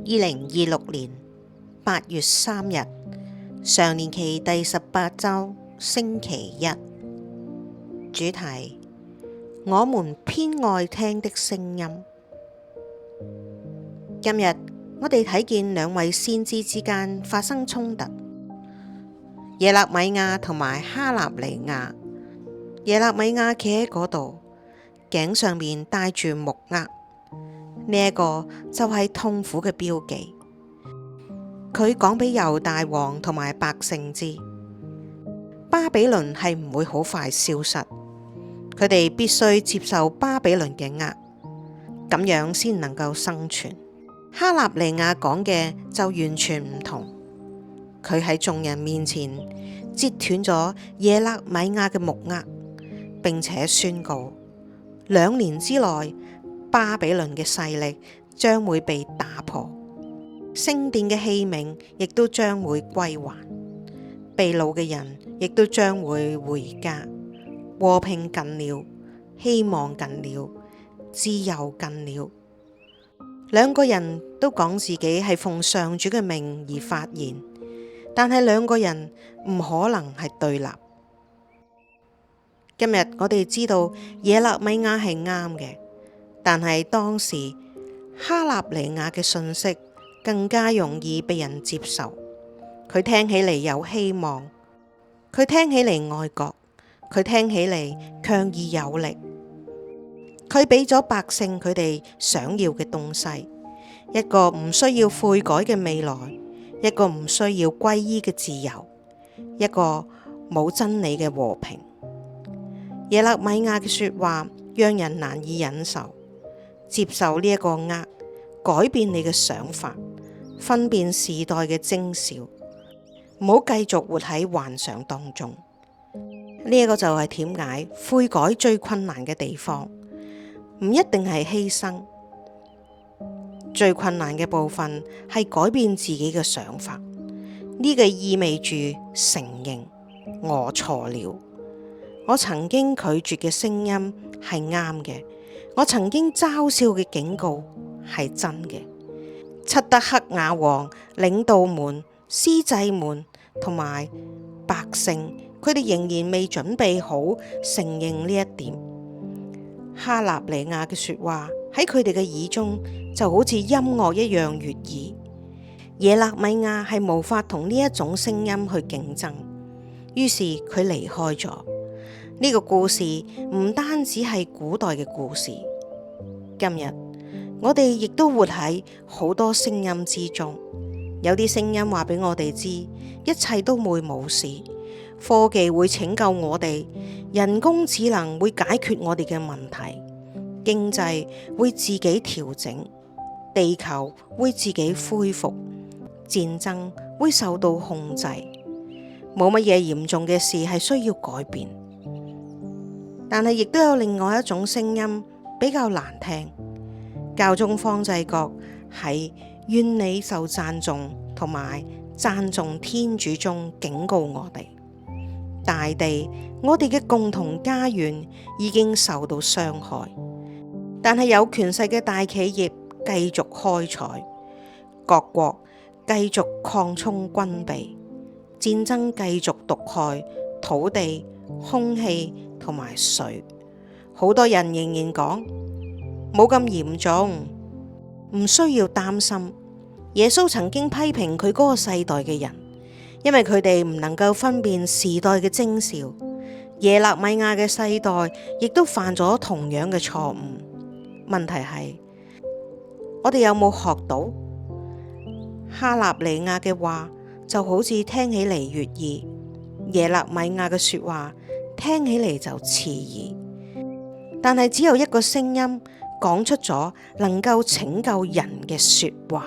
2026年8月3日，常年期第18週，星期一。主題：我們偏愛聽的聲音。今日我哋睇見兩位先知之間發生衝突，耶肋米亞同埋哈納尼亞。耶肋米亞企喺嗰度，頸上面戴住木軛，呢一個就係痛苦嘅標記。佢講俾猶大王同埋百姓知，巴比倫係唔會好快消失，佢哋必須接受巴比倫嘅軛，咁樣先能夠生存。哈納尼亞講嘅就完全唔同，佢喺眾人面前截斷咗耶肋米亞嘅木軛，並且宣告2年之內巴比倫嘅勢力將會被打破，聖殿嘅器皿亦都將會歸還，被擄嘅人亦都將會回家，和平近了，希望近了，自由近了。兩個人都講自己係奉上主嘅命而發言，但係兩個人唔可能係對立。今日我哋知道耶肋米亞係啱嘅，但係當時哈納尼亞嘅訊息更加容易被人接受。佢聽起嚟有希望，佢聽起嚟愛國，佢聽起嚟強而有力。佢俾咗百姓佢哋想要嘅東西，一個唔需要悔改嘅未來，一個唔需要皈依嘅自由，一個冇真理嘅和平。耶肋米亞嘅說話讓人難以忍受，接受呢一個軛，改變你嘅想法，分辨時代嘅徵兆，唔好繼續活喺幻想當中。呢一個就係點解悔改最困難嘅地方，唔一定係犧牲，最困難嘅部分係改變自己嘅想法。呢個意味住承認我錯了。我曾經拒絕嘅聲音係啱嘅，我曾經嘲笑嘅警告係真嘅。漆得克雅王、領導們、司祭們同埋百姓，佢哋仍然未準備好承認呢一點。哈納尼亞嘅說話喺佢哋嘅耳中就好似音樂一樣悅耳。耶肋米亞係無法同呢一種聲音去競爭，於是佢離開咗。呢個故事唔單止係古代嘅故事，今日我哋亦都活喺好多聲音之中。有啲聲音話俾我哋知，一切都會冇事，科技會拯救我哋，人工智能會解決我哋嘅問題，經濟會自己調整，地球會自己恢復，戰爭會受到控制，冇乜嘢嚴重嘅事係需要改變。但係亦都有另外一種聲音比較難聽。教宗方濟各喺願你受讚頌同埋讚頌天主中警告我哋，大地，我哋嘅共同家園已經受到傷害，但係有權勢嘅大企業繼續開採，各國繼續擴充軍備，戰爭繼續毒害土地、空氣同埋水。好多人仍然講冇咁嚴重，唔需要擔心。耶穌曾經批評佢嗰個世代嘅人，因為佢哋唔能夠分辨時代嘅徵兆。耶肋米亞嘅世代亦都犯咗同樣嘅錯誤。問題係我哋有冇學到？哈納尼亞嘅話就好似聽起嚟悅耳，耶肋米亞嘅說話聽起嚟就刺耳。但係只有一個聲音講出咗能夠拯救人嘅說話。